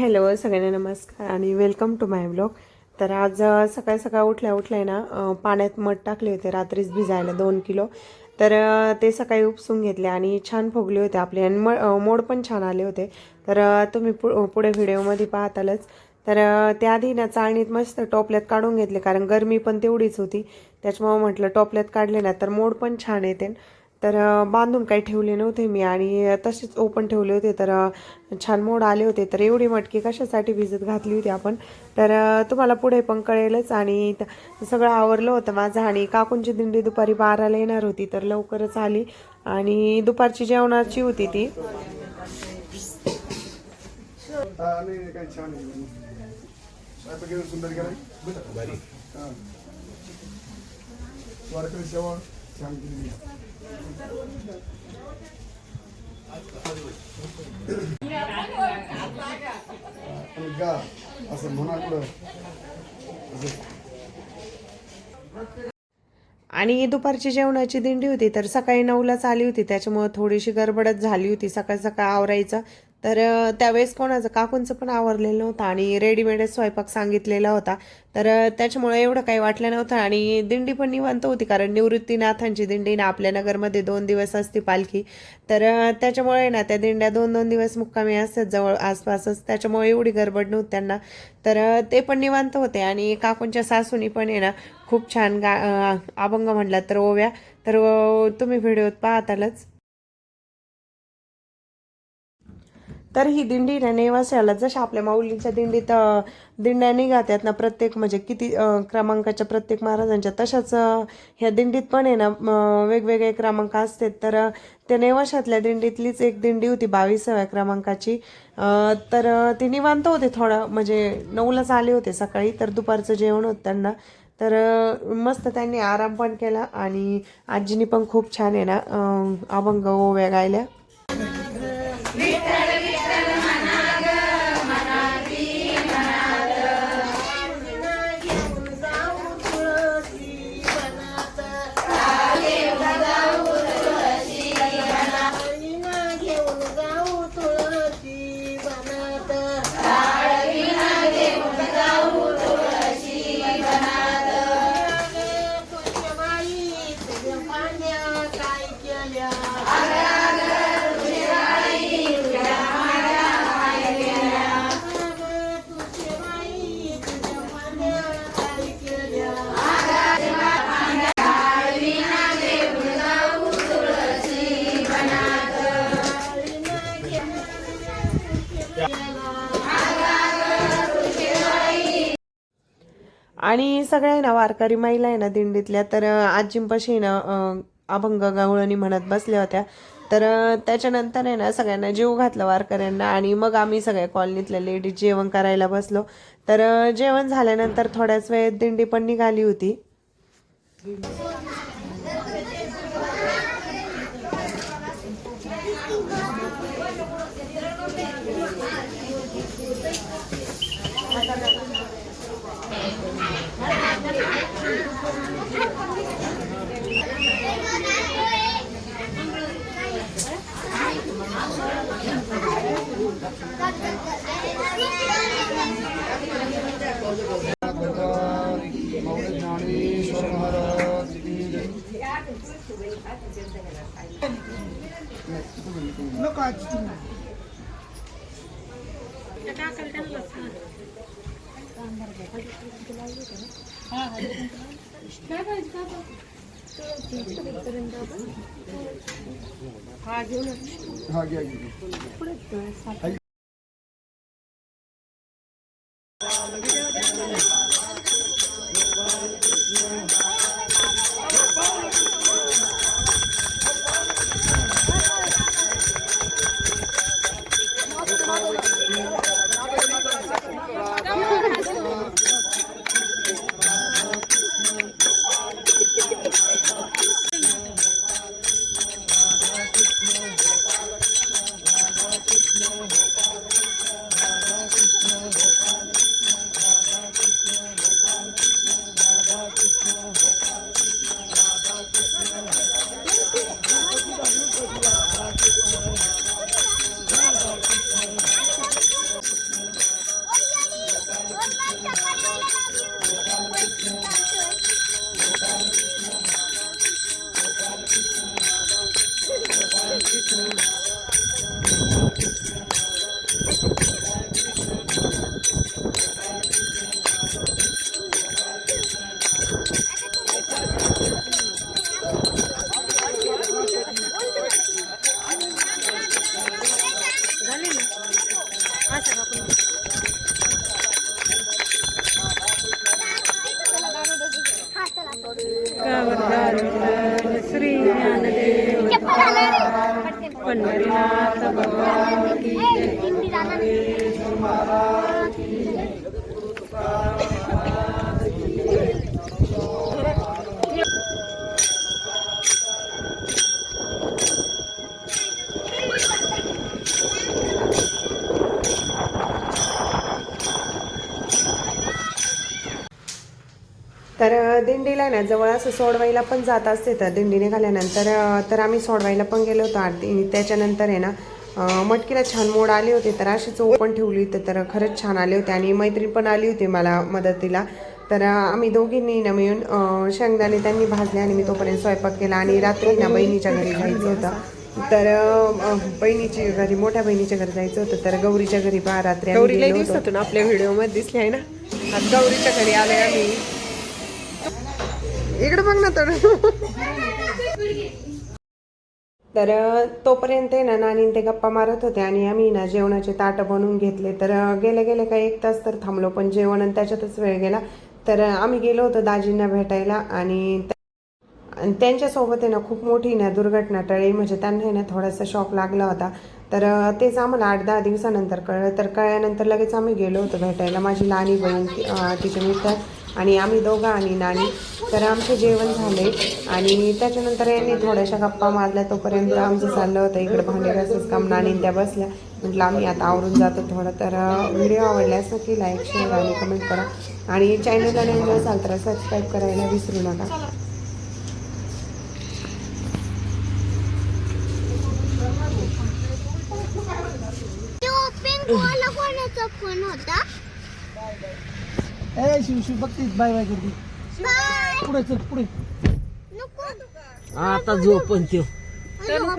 Hello सगळ्यांना नमस्कार आणि वेलकम टू माय ब्लॉग. तर आज सकाळ उठल्या ना पाण्यात मध टाकले होते रात्रीच भिजायला 2 किलो. तर ते सकाळी उपसून घेतले आणि छान फुगले होते आपले आणि मोड पण छान आले होते. तर तुम्ही पुढे व्हिडिओमध्ये पाहतालच. तर त्याआधी ना चाळणीत मस्त टोपल्यात काढून घेतले कारण गरमी पण तेवढीच होती. त्याच्यामुळे म्हटलं टोपल्यात काढले ना तर मोड पण छान येते. तर बांधून काही ठेवले नव्हते मी आणि तसेच ओपन ठेवले होते. तर छान मोड आले होते. तर एवढी मटकी कशासाठी भिजत घातली होती आपण तर तुम्हाला पुढे पण कळेलच. आणि सगळं आवरलं होतं माझं आणि काकूंची दिंडी दुपारी 12ला येणार होती तर लवकरच आली आणि दुपारची जेवणाची होती ती. असं म्हणा कुठं आणि दुपारची जेवणाची दिंडी होती तर सकाळी 9लाच आली होती त्याच्यामुळे थोडीशी गडबडच झाली होती सकाळ आवरायचं. तर त्यावेळेस कोणाचं काकूंचं पण आवरलेलं नव्हतं आणि रेडीमेडच स्वयंपाक सांगितलेला होता. तर त्याच्यामुळे एवढं काही वाटलं नव्हतं आणि दिंडी पण निवांत होती कारण निवृत्तीनाथांची दिंडी ना आपल्या नगरमध्ये 2 दिवस असते पालखी. तर त्याच्यामुळे ना त्या दिंड्या 2-2 दिवस मुक्कामी असतात जवळ आसपासच त्याच्यामुळे एवढी गडबड नव्हती त्यांना. तर ते पण निवांत होते आणि काकूंच्या सासूनी पण आहे ना खूप छान अभंग म्हणला तर ओव्या. तर तुम्ही व्हिडिओत पाहतालच. तर ही दिंडी ना नेवास्याला जशा आपल्या माऊलींच्या दिंडीत दिंड्या निघात्यात ना प्रत्येक म्हणजे किती क्रमांकाच्या प्रत्येक महाराजांच्या तशाच ह्या दिंडीत पण आहे ना वेगवेगळे क्रमांक असतात. तर त्या नेवाशातल्या दिंडीतलीच एक दिंडी होती 22व्या क्रमांकाची. तर ती निवांत होते थोडं म्हणजे 9लाच आले होते सकाळी. तर दुपारचं जेवण होतं त्यांना. तर मस्त त्यांनी आराम पण केला आणि आजीनी पण खूप छान आहे ना अभंग ओव्या गायल्या. आणि सगळ्या वारकरी महिला आहे ना दिंडीतल्या तर आजींपाशी ना अभंग गावळणी म्हणत बसल्या होत्या. तर त्याच्यानंतर आहे ना सगळ्यांना जीव घातलं वारकऱ्यांना आणि मग आम्ही सगळ्या कॉलनीतल्या लेडीज जेवण करायला बसलो. तर जेवण झाल्यानंतर थोड्याच वेळेत दिंडी पण निघाली होती. ज्ञानेश्वर महाराज हा घ्या. मार्गावर विठ्ठल श्री ज्ञानदेव पंढरीनाथ भगवान की तर दिंडीला ना जवळ असं सोडवायला पण जात असते. तर दिंडी निघाल्यानंतर तर आम्ही सोडवायला पण गेलो होतो आरती. त्याच्यानंतर आहे ना मटकीला छान मोड आले होते. तर अशी चव पण ठेवली होती. तर खरंच छान आले होते आणि मैत्रीण पण आली होती मला मदतीला. तर आम्ही दोघींनी ना मिळून शेंगदाणे त्यांनी भाजले आणि मी तोपर्यंत स्वयंपाक केला. आणि रात्री ना बहिणीच्या घरी जायचं होतं. तर बहिणीची घरी मोठ्या बहिणीच्या घरी जायचं होतं. तर गौरीच्या घरी पहा रात्री गौरीला दिसत ना आपल्या व्हिडिओमध्ये दिसली आहे ना. आज गौरीच्या घरी आलोय आम्ही. इकडे बघ ना तर तोपर्यंत ना नानी ते गप्पा मारत होते आणि आम्ही ना जेवणाचे ताट बनवून घेतले. तर गेले गेले काही 1 तास तर थांबलो पण जेवण आणि त्याच्यातच वेळ गेला. तर आम्ही गेलो होतो दाजींना भेटायला आणि त्यांच्यासोबत आहे ना खूप मोठी ना दुर्घटना टळली. म्हणजे त्यांना ना थोडासा शॉक लागला होता. तर तेच आम्हाला 8-10 दिवसानंतर कळलं. तर कळल्यानंतर लगेच आम्ही गेलो होतो भेटायला. माझी लहानी बहीण तिचे मित्र आणि आम्ही दोघं आणि नानी. तर आमचे जेवण झाले आणि त्याच्यानंतर यांनी थोड्याशा गप्पा मारल्या. तोपर्यंत आमचं चाललं होतं इकडे भांडे घासायचं काम. नानी त्या बसल्या. म्हटलं आम्ही आता आवरून जातो थोडं. तर व्हिडिओ आवडल्यास नक्की लाईक शेअर आणि कमेंट करा आणि चॅनलला नवीन असाल तर सबस्क्राईब करायला विसरू नका. फोन होता ए शिव बघतीस बाय बाय करती पुढे चल पुढे. नको आता झोपन त्यो नको